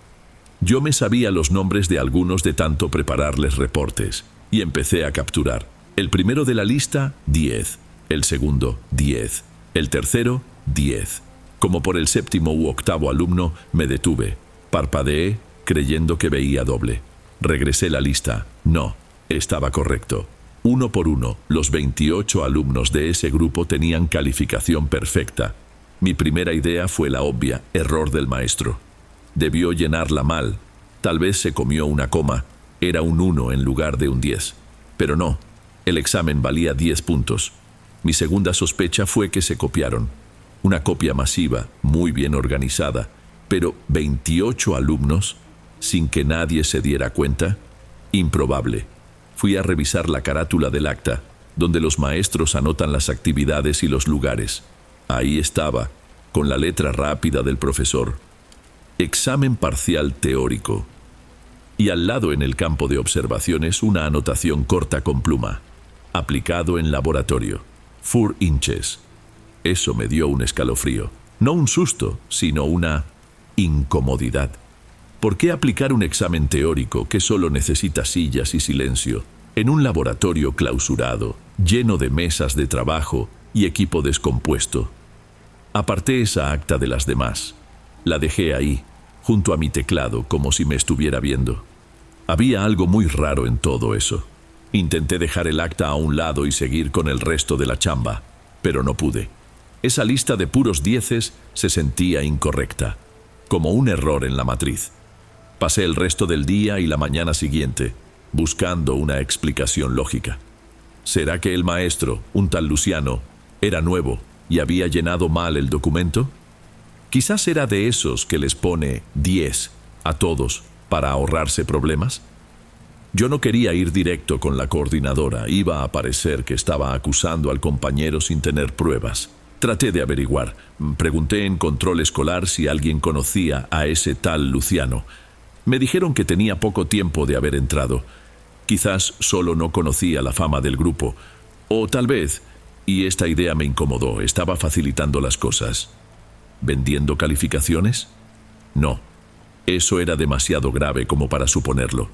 Yo me sabía los nombres de algunos de tanto prepararles reportes, y empecé a capturar. El primero de la lista, 10. El segundo, 10. El tercero, 10. Como por el séptimo u octavo alumno, me detuve. Parpadeé, creyendo que veía doble. Regresé la lista. No, estaba correcto. Uno por uno, los 28 alumnos de ese grupo tenían calificación perfecta. Mi primera idea fue la obvia, error del maestro. Debió llenarla mal. Tal vez se comió una coma. Era un 1 en lugar de un 10. Pero no. El examen valía 10 puntos. Mi segunda sospecha fue que se copiaron. Una copia masiva, muy bien organizada, pero 28 alumnos, sin que nadie se diera cuenta. Improbable. Fui a revisar la carátula del acta, donde los maestros anotan las actividades y los lugares. Ahí estaba, con la letra rápida del profesor. Examen parcial teórico. Y al lado en el campo de observaciones una anotación corta con pluma. Aplicado en laboratorio. 4 inches. Eso me dio un escalofrío. No un susto, sino una incomodidad. ¿Por qué aplicar un examen teórico que solo necesita sillas y silencio en un laboratorio clausurado, lleno de mesas de trabajo y equipo descompuesto? Aparté esa acta de las demás. La dejé ahí, junto a mi teclado, como si me estuviera viendo. Había algo muy raro en todo eso. Intenté dejar el acta a un lado y seguir con el resto de la chamba, pero no pude. Esa lista de puros 10 se sentía incorrecta, como un error en la matriz. Pasé el resto del día y la mañana siguiente, buscando una explicación lógica. ¿Será que el maestro, un tal Luciano, era nuevo y había llenado mal el documento? Quizás era de esos que les pone 10 a todos para ahorrarse problemas. Yo no quería ir directo con la coordinadora, iba a parecer que estaba acusando al compañero sin tener pruebas. Traté de averiguar, pregunté en control escolar si alguien conocía a ese tal Luciano. Me dijeron que tenía poco tiempo de haber entrado. Quizás solo no conocía la fama del grupo, o tal vez, y esta idea me incomodó, estaba facilitando las cosas. ¿Vendiendo calificaciones? No, eso era demasiado grave como para suponerlo.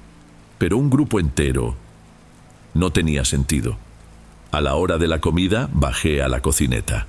Pero un grupo entero no tenía sentido. A la hora de la comida bajé a la cocineta.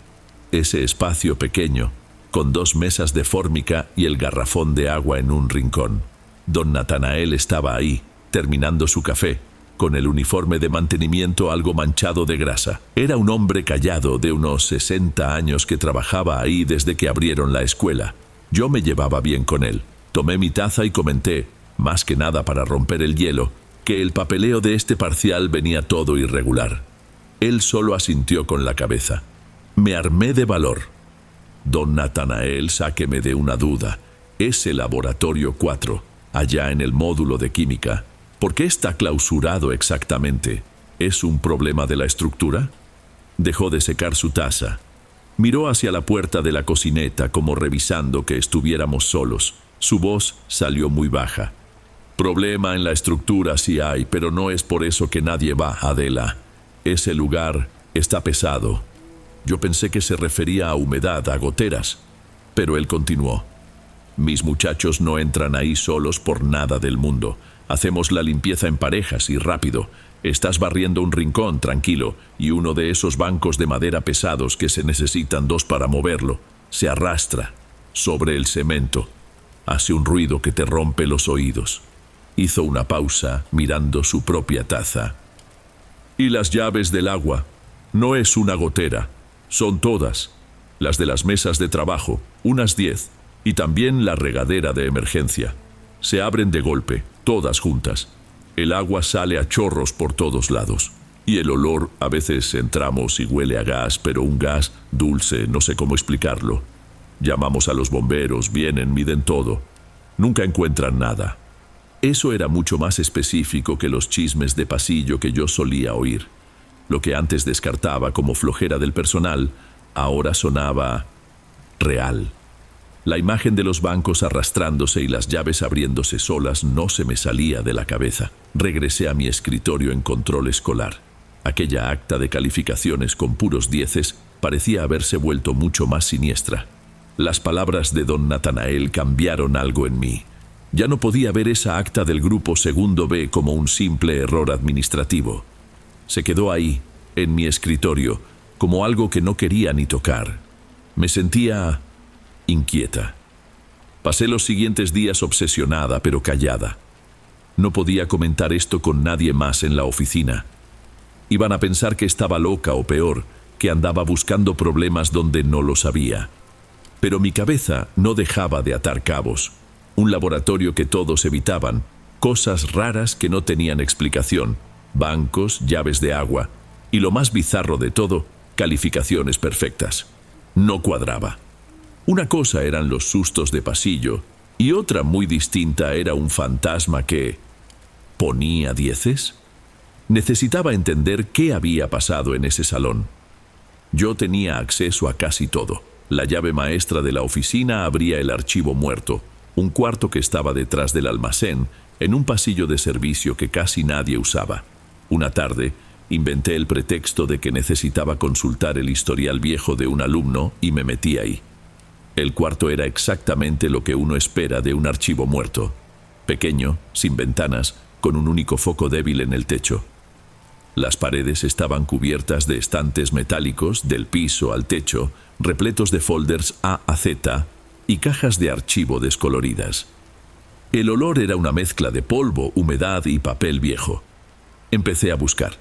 Ese espacio pequeño, con 2 mesas de fórmica y el garrafón de agua en un rincón. Don Natanael estaba ahí, terminando su café, con el uniforme de mantenimiento algo manchado de grasa. Era un hombre callado de unos 60 años que trabajaba ahí desde que abrieron la escuela. Yo me llevaba bien con él. Tomé mi taza y comenté, más que nada para romper el hielo, que el papeleo de este parcial venía todo irregular. Él solo asintió con la cabeza. Me armé de valor. Don Natanael, sáqueme de una duda. Ese laboratorio 4, allá en el módulo de química, ¿por qué está clausurado exactamente? ¿Es un problema de la estructura? Dejó de secar su taza. Miró hacia la puerta de la cocineta como revisando que estuviéramos solos. Su voz salió muy baja. Problema en la estructura sí hay, pero no es por eso que nadie va, Adela. Ese lugar está pesado. Yo pensé que se refería a humedad, a goteras. Pero él continuó. Mis muchachos no entran ahí solos por nada del mundo. Hacemos la limpieza en parejas y rápido. Estás barriendo un rincón, tranquilo, y uno de esos bancos de madera pesados que se necesitan dos para moverlo, se arrastra sobre el cemento. Hace un ruido que te rompe los oídos. Hizo una pausa mirando su propia taza. Y las llaves del agua. No es una gotera. Son todas. Las de las mesas de trabajo, unas 10, y también la regadera de emergencia. Se abren de golpe, todas juntas. El agua sale a chorros por todos lados. Y el olor, a veces entramos y huele a gas, pero un gas dulce, no sé cómo explicarlo. Llamamos a los bomberos, vienen, miden todo. Nunca encuentran nada. Eso era mucho más específico que los chismes de pasillo que yo solía oír. Lo que antes descartaba como flojera del personal, ahora sonaba real. La imagen de los bancos arrastrándose y las llaves abriéndose solas no se me salía de la cabeza. Regresé a mi escritorio en control escolar. Aquella acta de calificaciones con puros 10 parecía haberse vuelto mucho más siniestra. Las palabras de don Natanael cambiaron algo en mí. Ya no podía ver esa acta del grupo segundo B como un simple error administrativo. Se quedó ahí, en mi escritorio, como algo que no quería ni tocar. Me sentía inquieta. Pasé los siguientes días obsesionada, pero callada. No podía comentar esto con nadie más en la oficina. Iban a pensar que estaba loca o peor, que andaba buscando problemas donde no los había. Pero mi cabeza no dejaba de atar cabos. Un laboratorio que todos evitaban, cosas raras que no tenían explicación, bancos, llaves de agua, y lo más bizarro de todo, calificaciones perfectas. No cuadraba. Una cosa eran los sustos de pasillo, y otra muy distinta era un fantasma que ponía 10. Necesitaba entender qué había pasado en ese salón. Yo tenía acceso a casi todo. La llave maestra de la oficina abría el archivo muerto, un cuarto que estaba detrás del almacén, en un pasillo de servicio que casi nadie usaba. Una tarde, inventé el pretexto de que necesitaba consultar el historial viejo de un alumno y me metí ahí. El cuarto era exactamente lo que uno espera de un archivo muerto. Pequeño, sin ventanas, con un único foco débil en el techo. Las paredes estaban cubiertas de estantes metálicos del piso al techo, repletos de folders A a Z y cajas de archivo descoloridas. El olor era una mezcla de polvo, humedad y papel viejo. Empecé a buscar.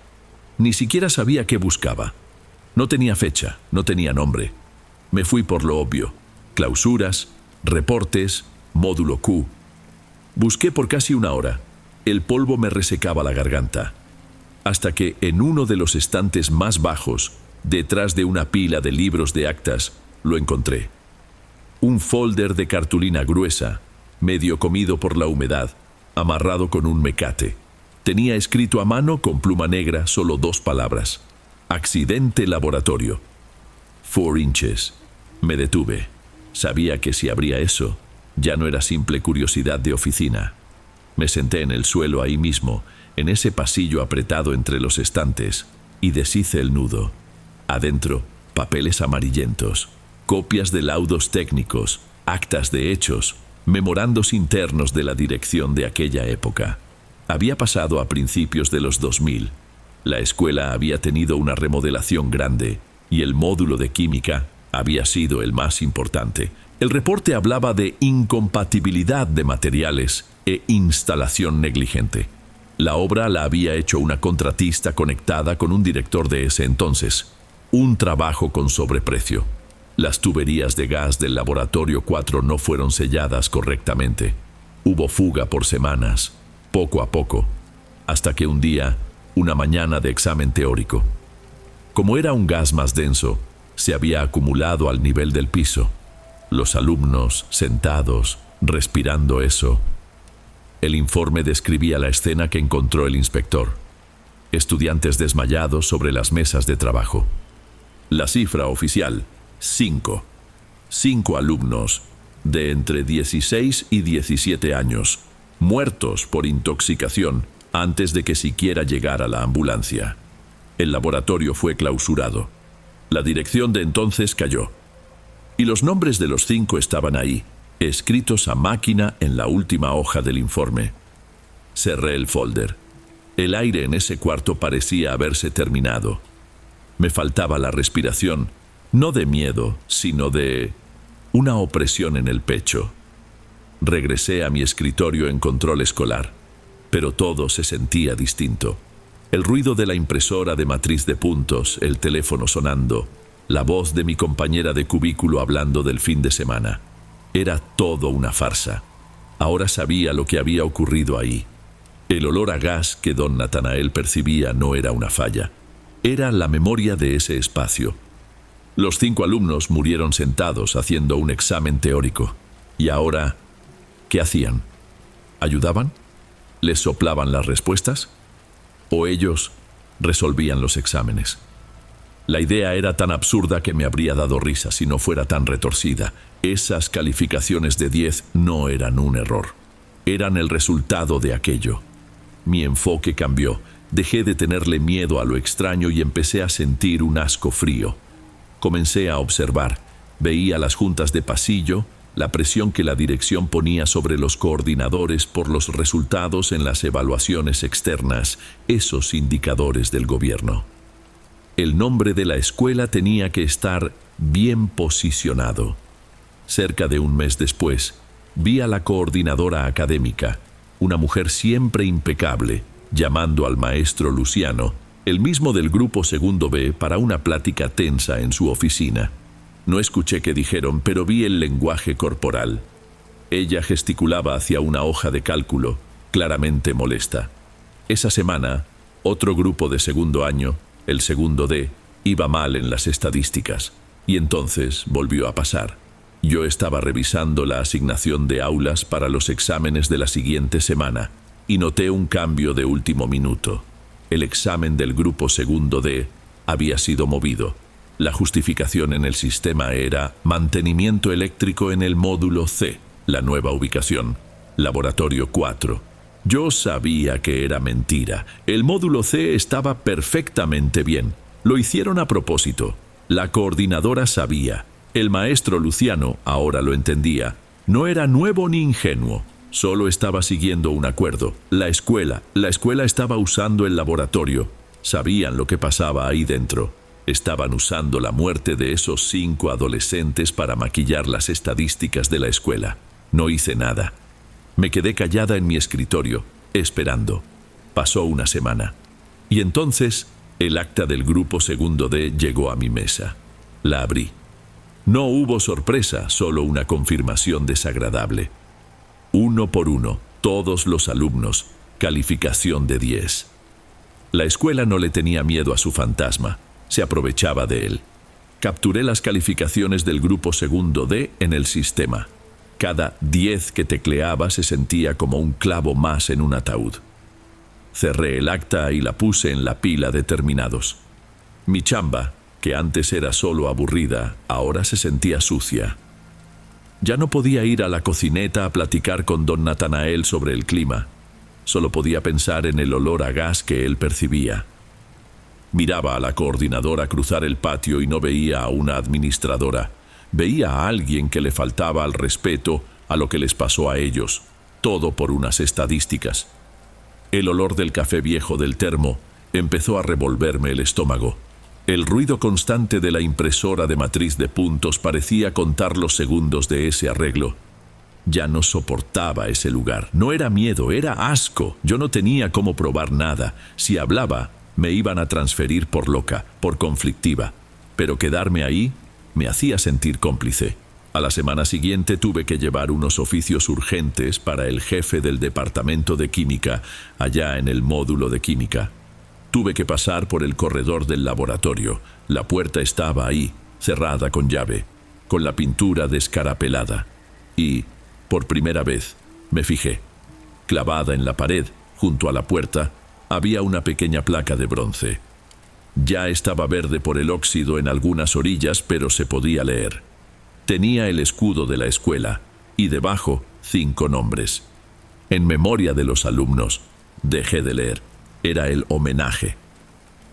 Ni siquiera sabía qué buscaba. No tenía fecha, no tenía nombre. Me fui por lo obvio. Clausuras, reportes, módulo Q. Busqué por casi una hora. El polvo me resecaba la garganta. Hasta que en uno de los estantes más bajos, detrás de una pila de libros de actas, lo encontré. Un folder de cartulina gruesa, medio comido por la humedad, amarrado con un mecate. Tenía escrito a mano con pluma negra solo 2 palabras. Accidente laboratorio. 4 inches. Me detuve. Sabía que si abría eso, ya no era simple curiosidad de oficina. Me senté en el suelo ahí mismo, en ese pasillo apretado entre los estantes, y deshice el nudo. Adentro, papeles amarillentos, copias de laudos técnicos, actas de hechos, memorandos internos de la dirección de aquella época. Había pasado a principios de los 2000. La escuela había tenido una remodelación grande, y el módulo de química había sido el más importante. El reporte hablaba de incompatibilidad de materiales e instalación negligente. La obra la había hecho una contratista conectada con un director de ese entonces. Un trabajo con sobreprecio. Las tuberías de gas del laboratorio 4 no fueron selladas correctamente. Hubo fuga por semanas, poco a poco, hasta que un día, una mañana de examen teórico. Como era un gas más denso, se había acumulado al nivel del piso. Los alumnos, sentados, respirando eso. El informe describía la escena que encontró el inspector. Estudiantes desmayados sobre las mesas de trabajo. La cifra oficial, 5. 5 alumnos de entre 16 y 17 años, muertos por intoxicación antes de que siquiera llegara la ambulancia. El laboratorio fue clausurado. La dirección de entonces cayó. Y los nombres de los 5 estaban ahí, escritos a máquina en la última hoja del informe. Cerré el folder. El aire en ese cuarto parecía haberse terminado. Me faltaba la respiración, no de miedo, sino de una opresión en el pecho. Regresé a mi escritorio en control escolar, pero todo se sentía distinto. El ruido de la impresora de matriz de puntos, el teléfono sonando, la voz de mi compañera de cubículo hablando del fin de semana. Era todo una farsa. Ahora sabía lo que había ocurrido ahí. El olor a gas que don Natanael percibía no era una falla. Era la memoria de ese espacio. Los 5 alumnos murieron sentados haciendo un examen teórico. Y ahora, ¿qué hacían? ¿Ayudaban? ¿Les soplaban las respuestas? ¿O ellos resolvían los exámenes? La idea era tan absurda que me habría dado risa si no fuera tan retorcida. Esas calificaciones de 10 no eran un error. Eran el resultado de aquello. Mi enfoque cambió. Dejé de tenerle miedo a lo extraño y empecé a sentir un asco frío. Comencé a observar. Veía las juntas de pasillo, la presión que la dirección ponía sobre los coordinadores por los resultados en las evaluaciones externas, esos indicadores del gobierno. El nombre de la escuela tenía que estar bien posicionado. Cerca de un mes después, vi a la coordinadora académica, una mujer siempre impecable, llamando al maestro Luciano, el mismo del grupo segundo B, para una plática tensa en su oficina. No escuché qué dijeron, pero vi el lenguaje corporal. Ella gesticulaba hacia una hoja de cálculo, claramente molesta. Esa semana, otro grupo de segundo año, el segundo D, iba mal en las estadísticas. Y entonces volvió a pasar. Yo estaba revisando la asignación de aulas para los exámenes de la siguiente semana y noté un cambio de último minuto. El examen del grupo segundo D había sido movido. La justificación en el sistema era mantenimiento eléctrico en el módulo C, la nueva ubicación, laboratorio 4. Yo sabía que era mentira. El módulo C estaba perfectamente bien. Lo hicieron a propósito. La coordinadora sabía. El maestro Luciano, ahora lo entendía, no era nuevo ni ingenuo. Solo estaba siguiendo un acuerdo. La escuela estaba usando el laboratorio. Sabían lo que pasaba ahí dentro. Estaban usando la muerte de esos 5 adolescentes para maquillar las estadísticas de la escuela. No hice nada. Me quedé callada en mi escritorio, esperando. Pasó una semana. Y entonces, el acta del grupo segundo D llegó a mi mesa. La abrí. No hubo sorpresa, solo una confirmación desagradable. 1 por 1, todos los alumnos, calificación de 10. La escuela no le tenía miedo a su fantasma, se aprovechaba de él. Capturé las calificaciones del grupo segundo D en el sistema. Cada 10 que tecleaba se sentía como un clavo más en un ataúd. Cerré el acta y la puse en la pila de terminados. Mi chamba, que antes era solo aburrida, ahora se sentía sucia. Ya no podía ir a la cocineta a platicar con don Natanael sobre el clima. Solo podía pensar en el olor a gas que él percibía. Miraba a la coordinadora cruzar el patio y no veía a una administradora. Veía a alguien que le faltaba al respeto a lo que les pasó a ellos, todo por unas estadísticas. El olor del café viejo del termo empezó a revolverme el estómago. El ruido constante de la impresora de matriz de puntos parecía contar los segundos de ese arreglo. Ya no soportaba ese lugar. No era miedo, era asco. Yo no tenía cómo probar nada. Si hablaba, me iban a transferir por loca, por conflictiva. Pero quedarme ahí me hacía sentir cómplice. A la semana siguiente tuve que llevar unos oficios urgentes para el jefe del departamento de química, allá en el módulo de química. Tuve que pasar por el corredor del laboratorio. La puerta estaba ahí, cerrada con llave, con la pintura descarapelada. Y, por primera vez, me fijé. Clavada en la pared, junto a la puerta, había una pequeña placa de bronce. Ya estaba verde por el óxido en algunas orillas, pero se podía leer. Tenía el escudo de la escuela y debajo 5 nombres. En memoria de los alumnos, dejé de leer. Era el homenaje.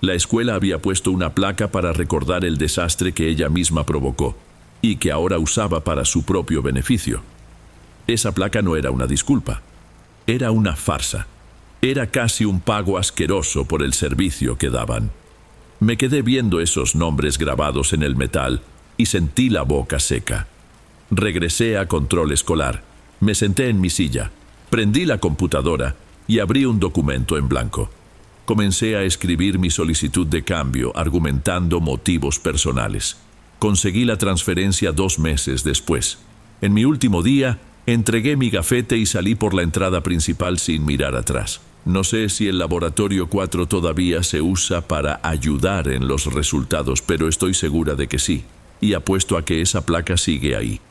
La escuela había puesto una placa para recordar el desastre que ella misma provocó y que ahora usaba para su propio beneficio. Esa placa no era una disculpa. Era una farsa. Era casi un pago asqueroso por el servicio que daban. Me quedé viendo esos nombres grabados en el metal y sentí la boca seca. Regresé a control escolar. Me senté en mi silla, prendí la computadora y abrí un documento en blanco. Comencé a escribir mi solicitud de cambio, argumentando motivos personales. Conseguí la transferencia 2 meses después. En mi último día, entregué mi gafete y salí por la entrada principal sin mirar atrás. No sé si el laboratorio 4 todavía se usa para ayudar en los resultados, pero estoy segura de que sí, y apuesto a que esa placa sigue ahí.